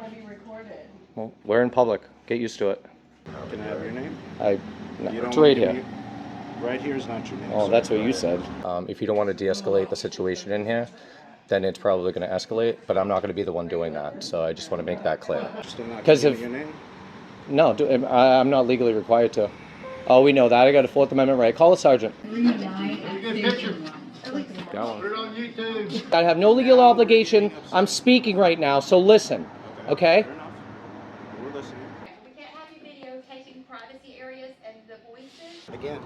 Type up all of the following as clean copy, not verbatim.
want to be recorded. Well, we're in public. Get used to it. Can I have your name? No, You don't it's wanna right give here. me- Right here is not your name. Oh, sir. that's what Go you ahead. said. If you don't want to de-escalate the situation in here, then it's probably going to escalate, but I'm not going to be the one doing that, so I just want to make that clear. Still not 'Cause giving if- your name? No, I'm not legally required to. Oh, we know that. I got a Fourth Amendment right. Call a sergeant. Go. I have no legal obligation. I'm speaking right now, so listen, okay? Fair enough. We're listening. We can't have you videotaping privacy areas and the voices. Again,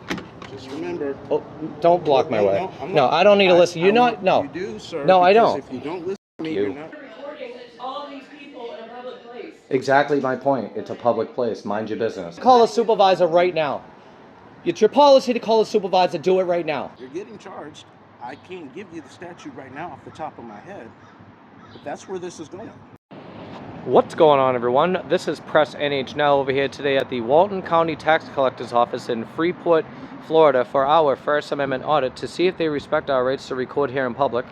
just remember. Oh, don't block my way. I'm No, not- I don't need to listen. You're not. No. You do, sir. No, I because don't. If you don't listen to me, You. you're not. Recording all these people in a public place. Exactly my point. It's a public place. Mind your business. Call a supervisor right now. It's your policy to call a supervisor. Do it right now. You're getting charged. I can't give you the statute right now off the top of my head, but that's where this is going. What's going on, everyone? This is Press NH Now over here today at the Walton County Tax Collector's Office in Freeport, Florida for our First Amendment audit to see if they respect our rights to record here in public.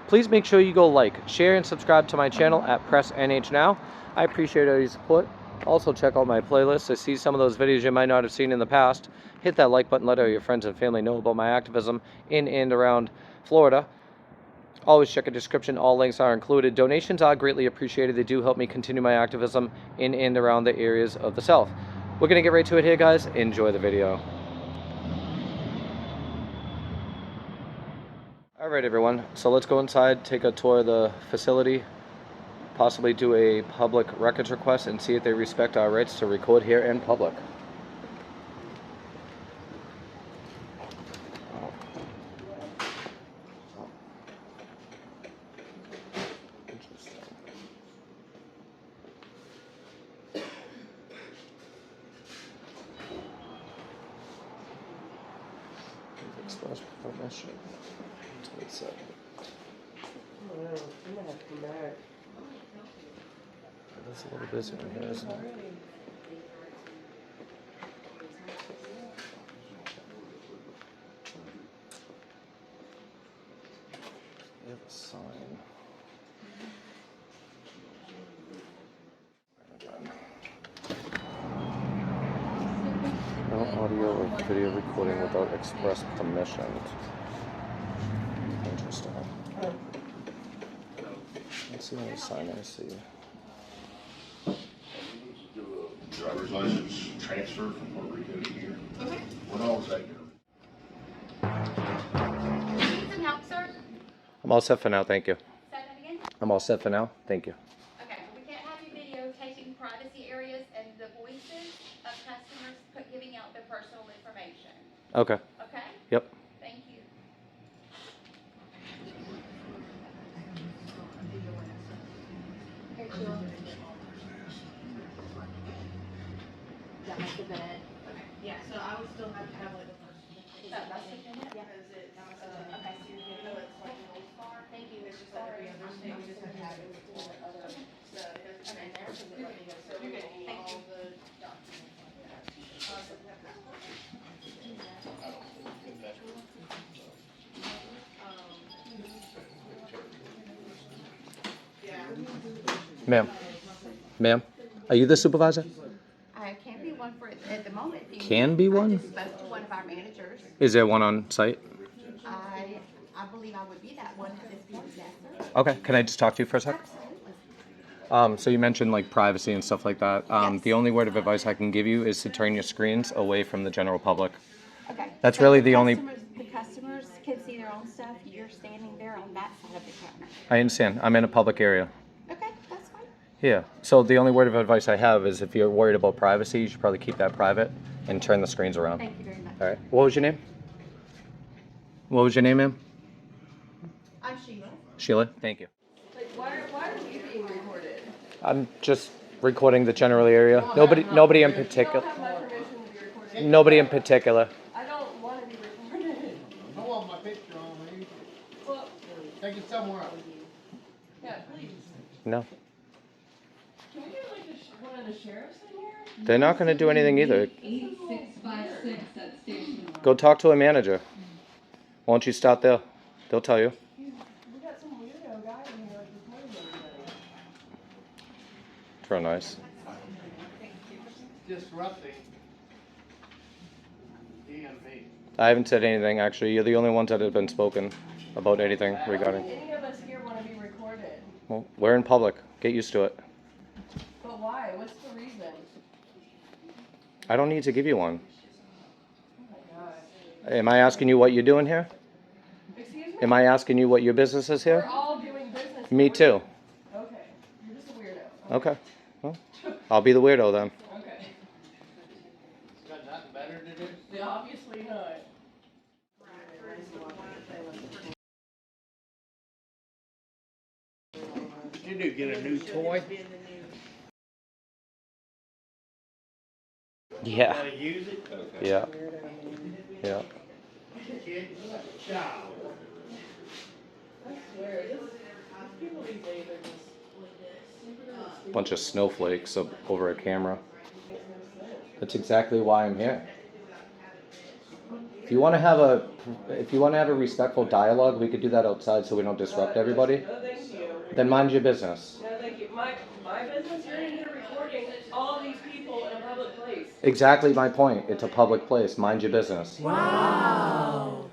Please make sure you go like, share, and subscribe to my channel at Press NH Now. I appreciate all your support. Also check out my playlist to see some of those videos you might not have seen in the past. Hit that like button, let all your friends and family know about my activism in and around Florida. Always check a description, all links are included. Donations are greatly appreciated. They do help me continue my activism in and around the areas of the South. We're going to get right to it here, guys. Enjoy the video. Alright, everyone. So let's go inside, take a tour of the facility, possibly do a public records request, and see if they respect our rights to record here in public. Express permission. That's what it said. I'm gonna have to come back. That's a little busy in here, isn't it? They have a sign. No audio or video recording without express permission. Interesting. Let's see what the sign I see. Driver's license transfer from Puerto Rico to here. Okay. What all is that here? Need some help, sir? I'm all set for now, thank you. Say that again? I'm all set for now, thank you. Okay, we can't have you videotaping privacy areas and the voices of customers giving out their personal information. Okay. Okay? Yep. Thank you. That must have been it. Okay, yeah, so I would still have to have like a first. That must have been it? Because it's, Okay. even though it's like an old car, Thank you. it's just like every other state, we just have to have it for other, so it doesn't Okay. matter, because it let me go, so we get all the documents like that. Yeah. Ma'am, are you the supervisor? I can be one for, at the moment. If you Can need. be I one? just spoke to one of our managers. Is there one on site? I believe I would be that one at this point, yes, sir. Okay, can I just talk to you for a sec? Absolutely. So you mentioned like privacy and stuff like that. Yes. The only word of advice I can give you is to turn your screens away from the general public. Okay. That's So really the only- The customers can see their own stuff. You're standing there on that side of the counter. I understand, I'm in a public area. Okay, that's fine. Yeah, so the only word of advice I have is if you're worried about privacy, you should probably keep that private and turn the screens around. Thank you very much. All right, what was your name? What was your name, ma'am? I'm Sheila. Sheila, thank you. Like, why are we being recorded? I'm just recording the general area. Nobody in You particular. don't have my permission to be recorded. Nobody in particular. I don't want to be recorded. I want my picture on me. Well, Take it somewhere else. yeah, please. No, Can we get like one of the sheriffs in here? they're not going to do anything either. 8656 at Station 1. Go talk to a manager. Why don't you start there? They'll tell you. We got some weirdo guy in here like recording everybody. real nice. Disrupting DMV. I haven't said anything, actually. You're the only ones that have been spoken about anything regarding. Any of us here want to be recorded. Well, we're in public. Get used to it. But why? What's the reason? I don't need to give you one. Oh my gosh. Am I asking you what you're doing here? Excuse me? Am I asking you what your business is We're here? all doing business. Me too. Okay. You're just a weirdo. Okay. Well, I'll be the weirdo then. Okay. Got nothing better to do? Yeah, obviously not. You do get a new toy. Yeah. Gotta use it. Yeah. Yeah. Kid, child. I swear, people these days are just Bunch of snowflakes over a camera. That's exactly why I'm here. If you want to have a respectful dialogue, we could do that outside so we don't disrupt everybody. No, thank you. Then mind your business. No, thank you. My business, you're in here recording all these people in a public place. Exactly my point. It's a public place. Mind your business. Wow.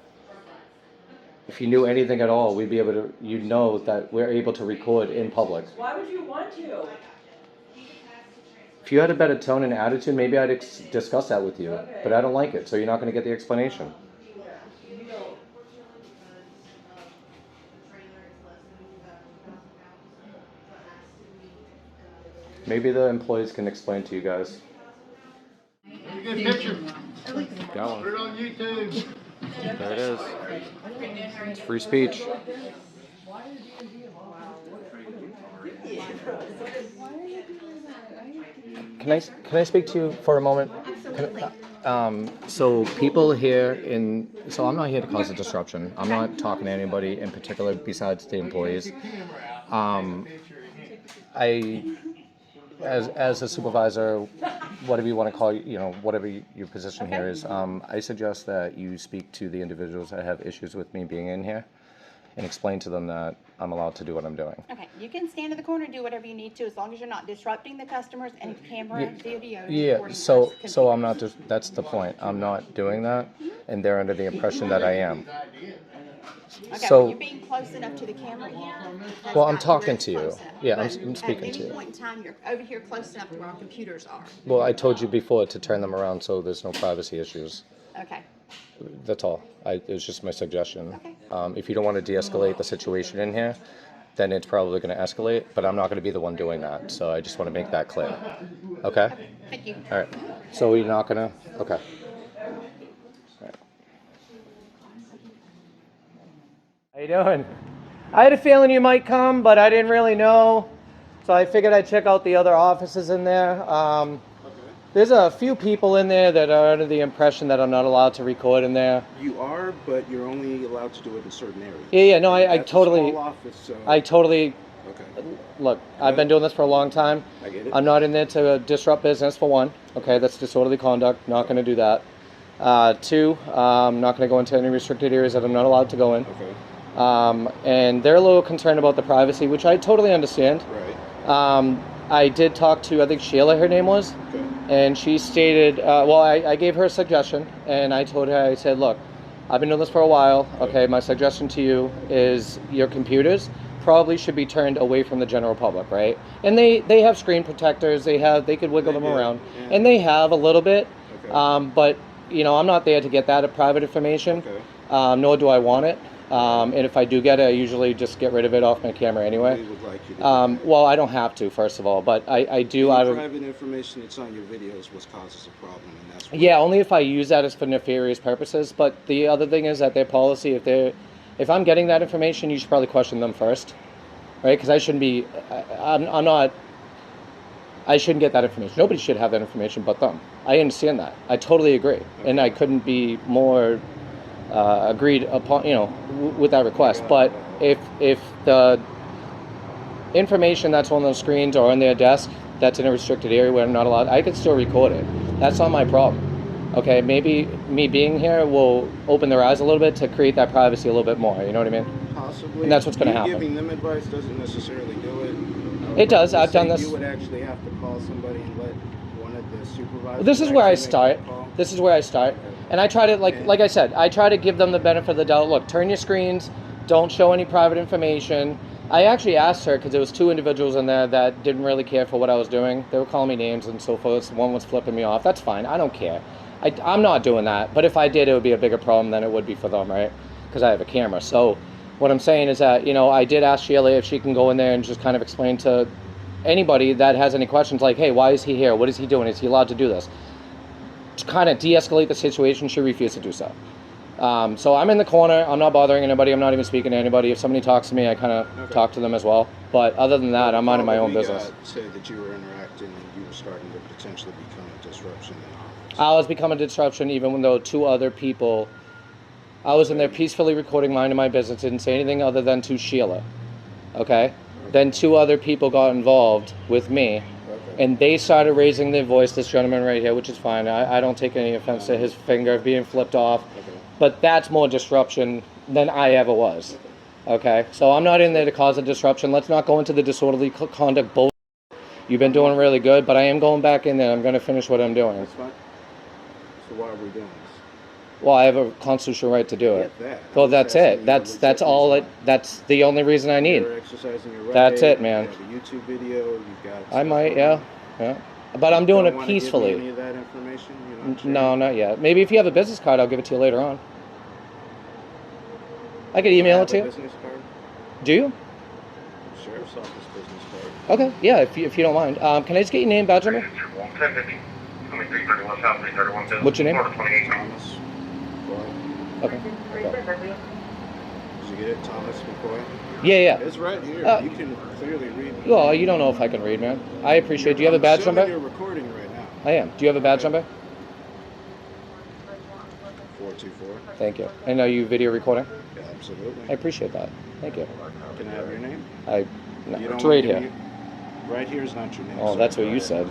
If you knew anything at all, we'd be able to. You'd know that we're able to record in public. Why would you want to? If you had a better tone and attitude, maybe I'd discuss that with you. Okay. But I don't like it, so you're not going to get the explanation. You don't. Maybe the employees can explain to you guys. Good picture. Got Put it on YouTube. There it is. It's free speech. Can I speak to you for a moment? So people here so I'm not here to cause a disruption. I'm not talking to anybody in particular besides the employees. As a supervisor, whatever you want to call, whatever your position here is, I suggest that you speak to the individuals that have issues with me being in here and explain to them that I'm allowed to do what I'm doing. Okay, you can stand in the corner and do whatever you need to, as long as you're not disrupting the customers and camera, video. Yeah, recording so us I'm not just, that's the point. I'm not doing that, and they're under the impression that I am. Okay, So- well, you're being close enough to the camera here. That's Well, I'm not talking very to you. close enough. Yeah, But I'm speaking to you. At any point in time, you're over here close enough to where our computers are. Well, I told you before to turn them around so there's no privacy issues. Okay, That's all. It was just my suggestion. Okay. If you don't want to de-escalate the situation in here, then it's probably going to escalate, but I'm not going to be the one doing that, so I just want to make that clear. Okay? thank you. All right. So you're not going to? Okay. All right. How you doing? I had a feeling you might come, but I didn't really know, so I figured I'd check out the other offices in there. There's a few people in there that are under the impression that I'm not allowed to record in there. You are, but you're only allowed to do it in certain areas. Yeah, no, I That's a totally, small office, so. I totally, Okay, look, I've been doing this for a long time. I get it. I'm not in there to disrupt business, for one. Okay, that's disorderly conduct. Not going to do that. Two, I'm not going to go into any restricted areas that I'm not allowed to go in. Okay, And they're a little concerned about the privacy, which I totally understand. right. I did talk to, I think Sheila, her name was, Okay. and she stated, I gave her a suggestion, and I told her, I said, look, I've been doing this for a while. Okay, my suggestion to you is your computers probably should be turned away from the general public, right? And they have screen protectors. They could wiggle them do, around, yeah. and they have a little bit. Okay. But I'm not there to get that private information. Okay. Nor do I want it. And if I do get it, I usually just get rid of it off my camera anyway. We would like you to. Well, I don't have to, first of all, but I do. Any private information that's on your videos what causes a problem, and that's what. Yeah, only if I use that as for nefarious purposes. But the other thing is that their policy, if I'm getting that information, you should probably question them first, right? Because I shouldn't be. I'm not. I shouldn't get that information. Nobody should have that information but them. I understand that. I totally agree, and I couldn't be more agreed upon, with that request. But if the information that's on those screens or on their desk that's in a restricted area where I'm not allowed, I could still record it. That's not my problem. Okay, maybe me being here will open their eyes a little bit to create that privacy a little bit more. You know what I mean? Possibly. And that's what's going to happen. Giving them advice doesn't necessarily do it. It does. You're I've done saying this. You would actually have to call somebody and let one of the supervisors. This is where I actually make start. that call? This is where I start. And I try to, like I said, I try to give them the benefit of the doubt. Look, turn your screens. Don't show any private information. I actually asked her, because there was 2 individuals in there that didn't really care for what I was doing. They were calling me names and so forth. One was flipping me off. That's fine. I don't care. I'm not doing that. But if I did, it would be a bigger problem than it would be for them, right? Because I have a camera. So what I'm saying is that, you know, I did ask Sheila if she can go in there and just kind of explain to anybody that has any questions, like, hey, why is he here? What is he doing? Is he allowed to do this? To kind of de-escalate the situation, she refused to do so. So I'm in the corner. I'm not bothering anybody. I'm not even speaking to anybody. If somebody talks to me, I kind of talk to them as well. But other than that, I'm minding my own business. Said that you were interacting and you were starting to potentially become a disruption in the office. I was becoming a disruption even though 2 other people, I was in there peacefully recording, minding my business, didn't say anything other than to Sheila. Okay? Then 2 other people got involved with me. And they started raising their voice, this gentleman right here, which is fine. I don't take any offense to his finger being flipped off. But that's more disruption than I ever was. Okay? So I'm not in there to cause a disruption. Let's not go into the disorderly conduct bullshit. You've been doing really good, but I am going back in there. I'm going to finish what I'm doing. That's fine. So why are we doing this? Well, I have a constitutional right to do it. I get that. Well, I'm that's just asking it. you That's what that's your all it. reason. That's the only reason I need. You're exercising your right. That's it, man. You have a YouTube video. You've got. I might, yeah. But I'm doing Don't it wanna give me peacefully. any of that information? You're not No, sharing? not yet. Maybe if you have a business card, I'll give it to you later on. I could email it to Have a you. business card? Do you? Sheriff's office business card. Okay, yeah, if you don't mind. Can I just get your name, badge number? What's your name? Thomas McCoy. Okay. Did you get it? Thomas McCoy? Yeah. It's right here. You can clearly read it. Well, you don't know if I can read, man. I appreciate it. Do you have a badge number? You're recording right now. I am. Do you have a badge number? 424. Thank you. And are you video recording? Yeah, absolutely. I appreciate that. Thank you. Can I have your name? No, You don't it's wanna right give here. me- Right here is not your name. Oh, sir. that's what you said.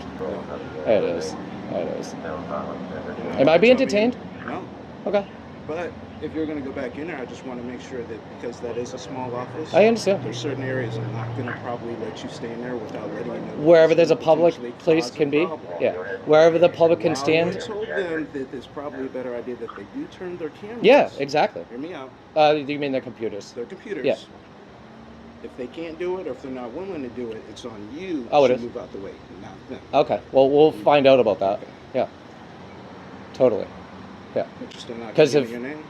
There it is. There it is. You don't Am I have to being tell me- detained? No. Okay. But if you're going to go back in there, I just want to make sure that because that is a small office. I understand. There's certain areas I'm not going to probably let you stay in there without letting you know. that Wherever it's there's a gonna public potentially place cause a can be. problem. Yeah. Wherever the public can Now, stand. I told them that it's probably a better idea that they do turn their cameras. Yeah, exactly. Hear me out. You mean the computers? Their computers. Yeah. If they can't do it or if they're not willing to do it, it's on you Oh, it to is? move out the way, not them. Okay. Well, we'll find out about that. Yeah. Totally. Yeah. But you're still not 'Cause giving if- your name?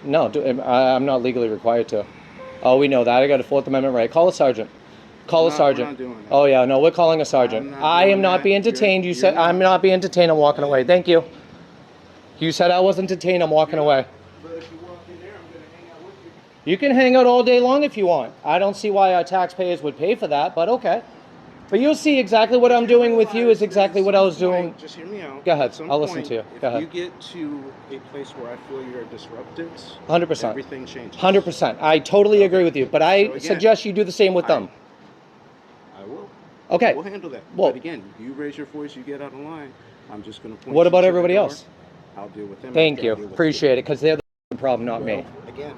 No, I'm not legally required to. Oh, we know that. I got a 4th Amendment right. Call a sergeant. Call a We're sergeant. not doing that. Oh, yeah. No, we're calling a sergeant. I'm not I am doing not that. being You're- detained. You you're said not. I'm not being detained. I'm walking away. Thank you. You said I wasn't detained. I'm walking away. But if you walk in there, I'm going to hang out with you. You can hang out all day long if you want. I don't see why our taxpayers would pay for that, but okay. But you'll see exactly what I'm doing with you is exactly what I was doing. Just hear me out. Go ahead. At some I'll listen point, to you. Go ahead. If you get to a place where I feel you're a disruptance, 100%. everything changes. 100%. I totally agree with you, but I So again, suggest you do the same with them. I will. Okay. We'll handle that. Well- But again, you raise your voice, you get out of line. I'm just going to point. What you about to the everybody door. else? I'll deal with them. Thank after I you. deal with Appreciate it, because they're the problem, not me. Again,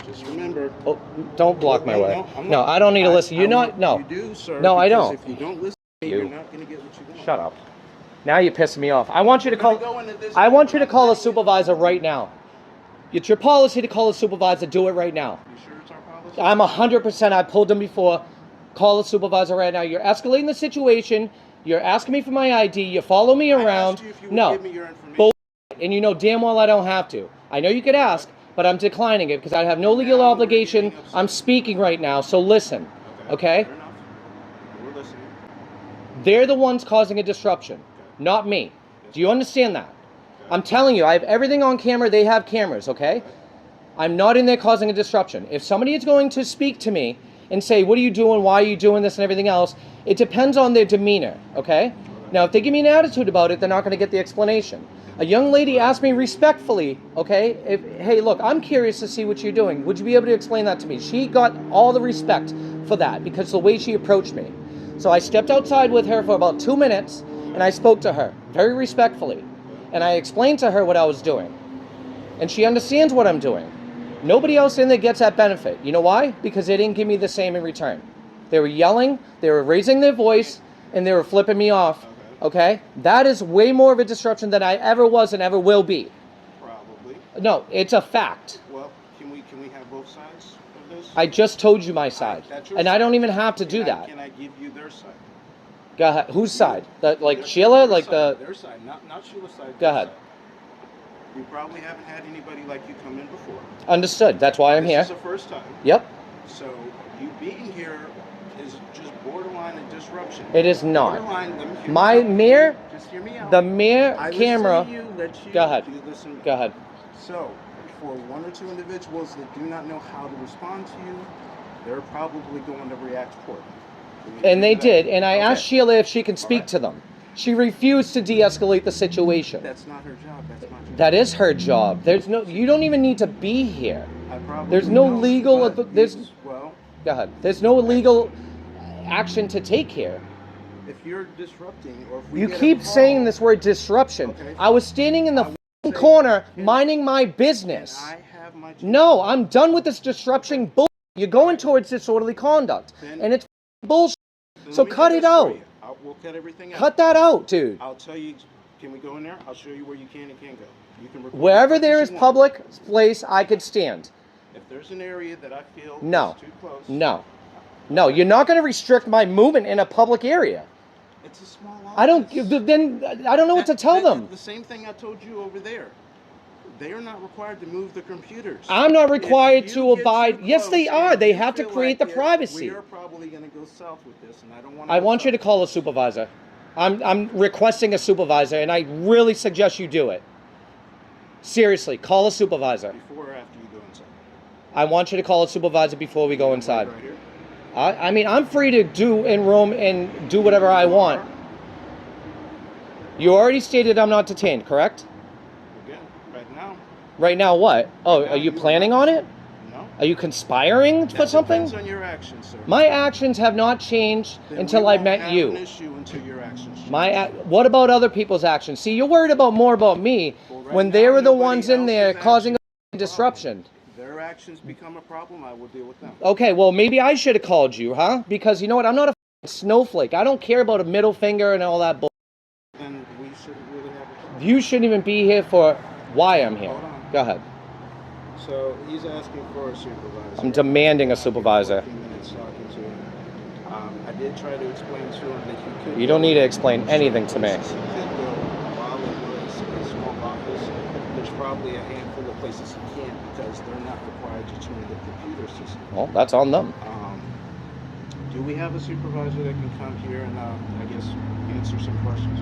just remember. Oh, don't block my No, way. no, I'm No, not. I don't need to listen. You're not. want No. You do, sir. No, I because don't. If you don't listen, you're not going to get what you want. Shut up. Now you're pissing me off. I want you to We're call. gonna go into this I want you to now. call a supervisor right now. It's your policy to call a supervisor. Do it right now. You sure it's our policy? I'm 100%. I pulled them before. Call a supervisor right now. You're escalating the situation. You're asking me for my ID. You follow me I around. asked you if you would No. give me your information. Bull- And you know damn well I don't have to. I know you could ask, but I'm declining it because I have no legal obligation. I'm speaking right now, so listen. Okay? Fair enough. We're listening. They're the ones causing a disruption, not me. Do you understand that? I'm telling you, I have everything on camera. They have cameras, okay? I'm not in there causing a disruption. If somebody is going to speak to me and say, what are you doing? Why are you doing this and everything else? It depends on their demeanor, okay? Now, if they give me an attitude about it, they're not going to get the explanation. A young lady asked me respectfully, okay, hey, look, I'm curious to see what you're doing. Would you be able to explain that to me? She got all the respect for that because the way she approached me. So I stepped outside with her for about 2 minutes and I spoke to her very respectfully. And I explained to her what I was doing. And she understands what I'm doing. Nobody else in there gets that benefit. You know why? Because they didn't give me the same in return. They were yelling, they were raising their voice, and they were flipping me off. Okay? That is way more of a disruption than I ever was and ever will be. Probably. No, it's a fact. Well, can we have both sides of this? I just told you my side. That's your And I side. don't even have to do that. Can I give you their side? Go ahead. Whose side? Like Sheila? Their Like side, the... their side, not Sheila's side. Go their ahead. side. You probably haven't had anybody like you come in before. Understood. That's why I'm here. This is the first time. Yep. So you being here is just borderline a disruption. It is not. Borderline, let me hear My me out. mere... Just hear me out. The mere I camera... listen to you, let you Go ahead. you listen to me. Go ahead. So, for one or two individuals that do not know how to respond to you, they're probably going to react poorly. And they did. And I asked Okay. Sheila if she can speak to them. She refused to de-escalate the situation. That's not her job. That's not your That is her job. There's no... You don't even need to be here. I probably There's no know, legal... but There's... well, Go ahead. There's no legal action to take here. if you're disrupting or if we You get a keep call, saying this word disruption. Okay. I was standing in the I would f***ing say, corner can- minding my and business. I have my No, I'm done with this disruption bull. You're going towards disorderly conduct. Then- And it's f***ing bullshit. Then So let me cut do it this for out. you. We'll cut everything out. Cut that out, dude. I'll tell you. Can we go in there? I'll show you where you can and can't go. You can record Wherever as much there as is you want. public place, I could stand. If there's an area that I feel No. is too close, No. No, you're not going to restrict my movement in a public area. it's a small office. I don't... Then I don't know what to tell them. The same thing I told you over there. They are not required to move the computers. I'm not required If to you get abide... too Yes, they close are. and They you have to feel create like the it, privacy. We are probably going to go south with this, and I don't want to. I want you to call a supervisor. I'm requesting a supervisor, and I really suggest you do it. Seriously, call a supervisor. Before or after you go inside. I want you to call a supervisor before we go inside. Right here. I mean, I'm free to do in room and do whatever I want. You already stated I'm not detained, correct? Again, right now, Right now, what? Oh, are you planning on it? no. Are you conspiring for That something? depends on your actions, sir. My actions have not changed Then until we I won't met have you. An issue until your actions change. What about other people's actions? See, you're worried about more about me Well, right when they now, were the nobody ones in there else's causing actions a disruption. Their actions become a problem, I will deal with them. Okay, well, maybe I should have called you, huh? Because you know what? I'm not a snowflake. I don't care about a middle finger and all that bull. Then we shouldn't really have a problem. You shouldn't even be here for why I'm here. Hold on. Go ahead. So he's asking for a supervisor. I'm demanding a supervisor. 15 minutes talking to him. I did try to explain to him that you could. You don't need to explain anything to me. You could go while it was a small office. There's probably a handful of places you can't because they're not required to turn the computer system. Well, that's on them. Do we have a supervisor that can come here and I guess answer some questions?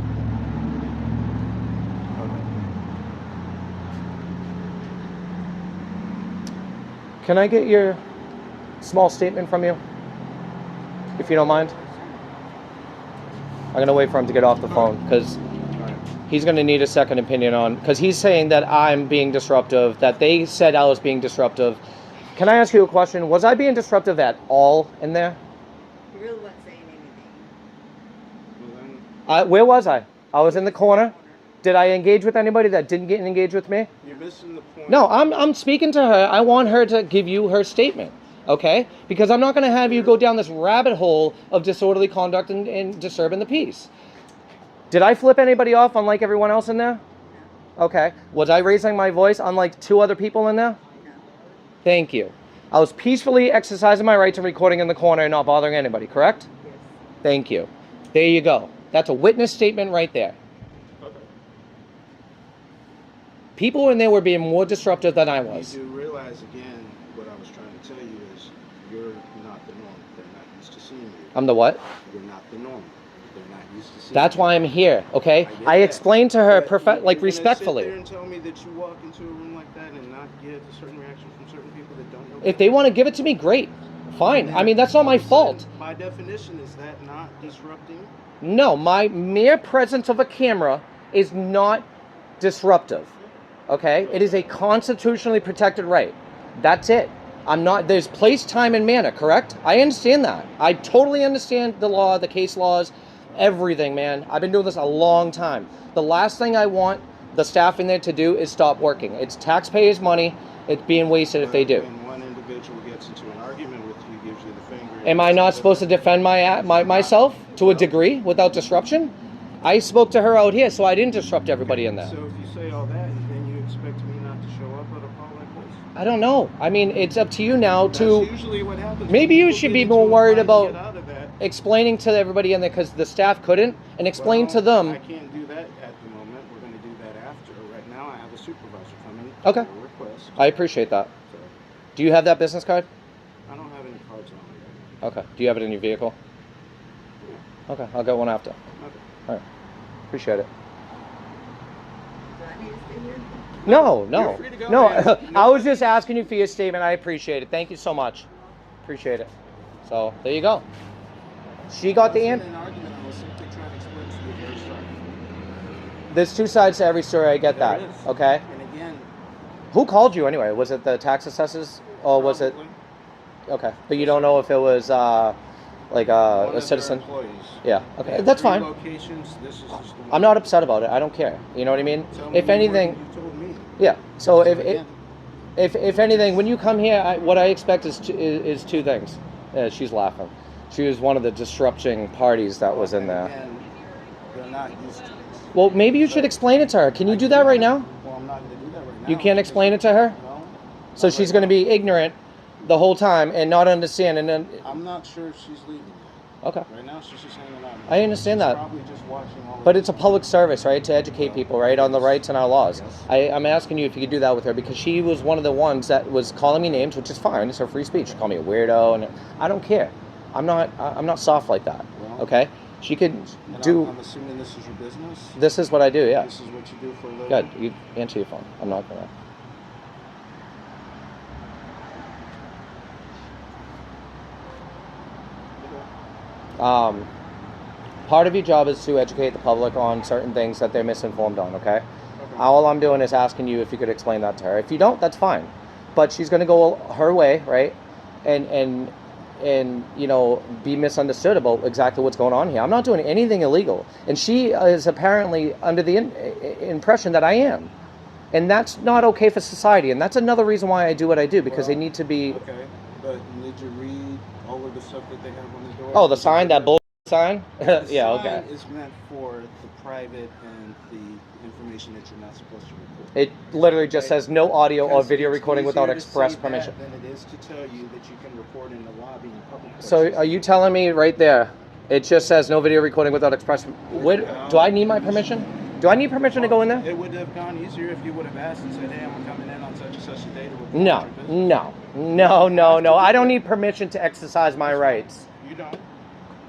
Okay. Can I get your small statement from you? If you don't mind? I'm going to wait for him to get off the phone because he's going to need a second opinion on, because he's saying that I'm being disruptive, that they said I was being disruptive. Can I ask you a question? Was I being disruptive at all in there? You really wasn't saying anything. Well, then Where was I? I was in the corner. Did I engage with anybody that didn't get engaged with me? you're missing the point. No, I'm speaking to her. I want her to give you her statement, okay? Because I'm not going to have you go down this rabbit hole of disorderly conduct and disturbing the peace. Did I flip anybody off unlike everyone else in there? Okay. Was I raising my voice unlike two other people in there? Thank you. I was peacefully exercising my right to recording in the corner and not bothering anybody, correct? Yes. Thank you. There you go. That's a witness statement right there. People in there were being more disruptive than I was. You do realize again what I was trying to tell you is you're not the norm. They're not used to seeing you. I'm the what? You're not the norm. They're not used to seeing That's you. why I'm here, okay? get I that. explained to her But you're gonna respectfully. Sit there and tell me that you walk into a room like that and not get a certain reaction from certain people that don't know. If they want to give it to me, great. Fine. I mean, that's not my fault. By definition, is that not disrupting? No, my mere presence of a camera is not disruptive. Okay? It is a constitutionally protected right. That's it. There's place, time, and manner, correct? I understand that. I totally understand the law, the case laws, everything, man. I've been doing this a long time. The last thing I want the staff in there to do is stop working. It's taxpayers' money. It's being wasted if they do. When one individual gets into an argument with you, gives you the finger, Am I not supposed to defend myself to a degree without disruption? I spoke to her out here, so I didn't disrupt everybody in there. So if you say all that, then you expect me not to show up at a call like this? I don't know. I mean, it's up to you now That's to... usually what happens. Maybe you People should get be into more a worried fight and about get out of that. explaining to everybody in there, because the staff couldn't, and explain to them... I can't do that at the moment. We're going to do that after. Right now, I have a supervisor coming. Okay. For a request. I appreciate that. So, Do you have that business card? I don't have any cards on me right Okay. Do you have it in your vehicle? now. Okay, I'll get one after. Okay. All right. Appreciate it. Do I need to stay here? No, no. You're free to go, No, man. I was just asking you for your statement. I appreciate it. Thank you so much. Appreciate it. So, there you go. She got the An answer. argument. I was simply trying to explain to you very sorry. There's two sides to every story. I get that. There is. Okay. And again, Who called you anyway? Was it the tax assessors, or was it? probably Okay, but you don't know if it was like one a of their citizen. employees. Yeah. They Okay, have that's 3 fine. Locations. This is just the one. I'm not upset about it. I don't care. You know what I mean? Tell me If more anything, than you told me. yeah. So So if again, if anything, when you come here, what I expect is two things. She's laughing. She was one of the disrupting parties that was in and there. again, they're not used to this. Well, maybe you should explain it to her. Can you do that right now? Well, I'm not going to do that right now. You can't explain it to her? No. So she's going to be ignorant the whole time and not understand, and then I'm not sure if she's leaving. okay. Right now, she's just hanging out. I understand She's that. Probably just watching all. But it's a public service, right? To educate people, right, on the rights and our laws. Yes. I'm asking you if you could do that with her, because she was one of the ones that was calling me names, which is fine. It's her free speech. She called me a weirdo, and I don't care. I'm not soft like that. Well, Okay? She could and do. I'm assuming this is your business. This is what I do. Yeah. This is what you do for a living. Good. You answer your phone. I'm not gonna. Part of your job is to educate the public on certain things that they're misinformed on, okay? All I'm doing is asking you if you could explain that to her. If you don't, that's fine. But she's going to go her way, right? And you know, be misunderstood about exactly what's going on here. I'm not doing anything illegal. And she is apparently under the impression that I am. And that's not okay for society. And that's another reason why I do what I do, because they need to be... Okay, but did you read all of the stuff that they have on the door? Oh, the sign, that bull sign? The Yeah, sign okay. is meant for the private and the information that you're not supposed to record. It literally just says no audio or Because video it's recording without easier to express say that permission. than it is to tell you that you can record in the lobby in public places. So are you telling me right there, it just says no video recording without express... Do I need my permission? Do I need permission to go in there? It would have gone easier if you would have asked and said, hey, I'm coming in on such and such a day to report No, your business. no. I don't need permission to exercise my rights. You don't.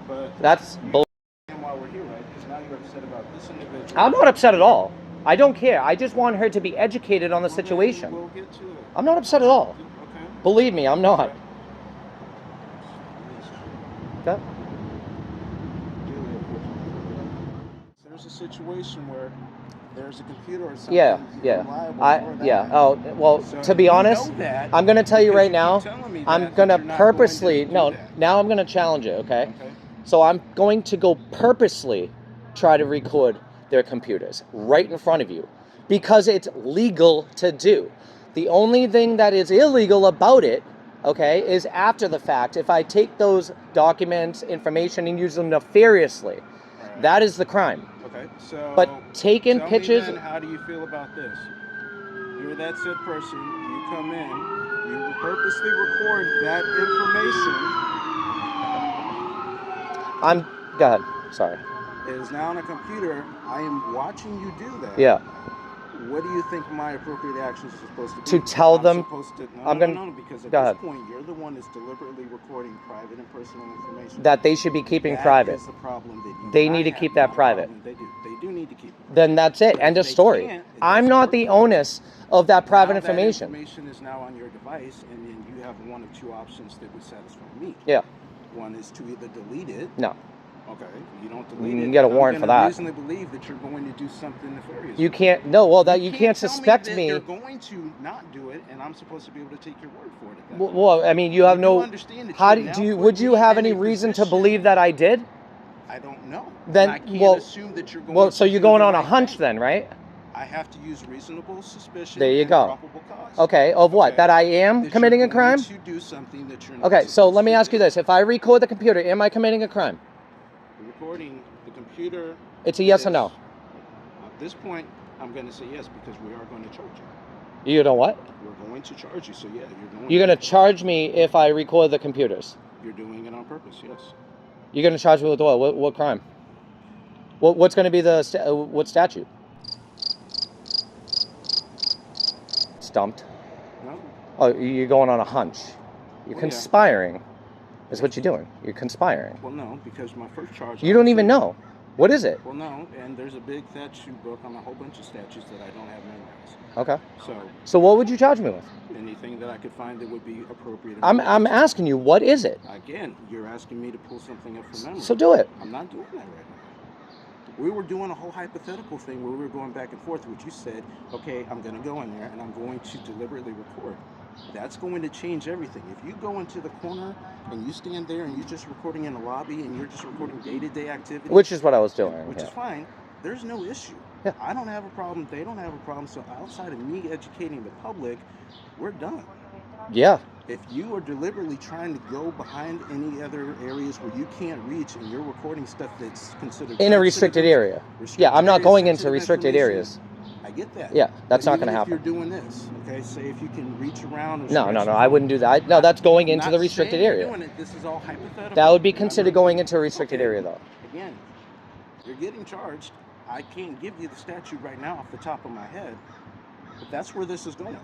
But That's bull. and while we're here, right? Because now you're upset about this individual. I'm not upset at all. I don't care. I just want her to be educated on the situation. We'll get to it. I'm not upset at all. Okay. Believe me, I'm not. Okay? There's a situation where there's a computer or something. Yeah. reliable for that. Oh, well, So to be you honest, know that I'm going to tell you because right keep now, telling me I'm that, going but to you're not purposely, going to no, do that. now I'm going to challenge it, okay? Okay. So I'm going to go purposely try to record their computers right in front of you because it's legal to do. The only thing that is illegal about it, okay, is after the fact. If I take those documents, information, and use them nefariously, Right. that is the crime. Okay. So. But taking tell pictures... Me then, how do you feel about this? You're that said person. You come in. You purposely record that information. Go ahead. Sorry. It is now on a computer. I am watching you do that. Yeah. What do you think my appropriate actions are supposed to be? To tell I'm them- supposed to, no, I'm no, gonna- no, because at go this ahead. point, you're the one that's deliberately recording private and personal information. That they should be keeping That private. is the problem that you They do not need to have, keep that not a private. problem. They do. They do need to keep it. Then that's it. End of They story. can't, it I'm doesn't not work the that way. onus of that private Now information. That information is now on your device, and then you have one of two options that would satisfy me. Yeah. One is to either delete it. No. Okay. You don't delete You it. can get a I'm warrant for gonna that. reasonably believe that you're going to do something nefarious. You can't. No. Well, that you can't tell suspect that me. You're going to not do it, and I'm supposed to be able to take your word for it. At that Well, I mean, you have do no. understand that How you do now you? put Would you me have in any a reason to position- believe that I did? I don't know. Then, And I can't well, assume that you're going Well, so to you're do going the on a right hunch thing. then, right? I have to use reasonable suspicion. There you and go. Probable cause. Okay, of what? Okay. That I am That committing you're a crime? going to do something that you're not Okay, so supposed let me to ask you do. this. If I record the computer, am I committing a crime? The recording, the computer. It's a yes or no? At this point, I'm going to say yes because we are going to charge you. You know what? We're going to charge you, so yeah, You're going to charge me if I record the computers. You're doing it on purpose, yes. You're going to charge me with what? What crime? What's going to be the what statute? Stumped. No. Oh, you're going on a hunch. You're Well, yeah. conspiring. Is what you're doing. You're conspiring. Well, no, because my first charge. You don't even know. What is it? Well, no, and there's a big statute book on a whole bunch of statutes that I don't have memorized. Okay. So So what would you charge me with? anything that I could find that would be appropriate. I'm asking you, what is it? Again, you're asking me to pull something up from memory. So do it. I'm not doing that right now. We were doing a whole hypothetical thing where we were going back and forth, which you said, okay, I'm going to go in there and I'm going to deliberately record. That's going to change everything. If you go into the corner and you stand there and you're just recording in the lobby and you're just recording day-to-day activities, Which is what I was doing. which is fine, there's no issue. Yeah. I don't have a problem. They don't have a problem. So outside of me educating the public, we're done. Yeah. If you are deliberately trying to go behind any other areas where you can't reach and you're recording stuff that's considered In a restricted area. Yeah, I'm not going into restricted areas. I get that. Yeah, that's But not going to even happen. if you're doing this, okay, say if you can reach around. Or No, stretch I wouldn't do that. No, that's going into Not the restricted saying you're area. doing it. This is all hypothetical. That would be I'm considered not- going into a restricted Okay. area, though. Again, you're getting charged. I can't give you the statute right now off the top of my head, but that's where this is going.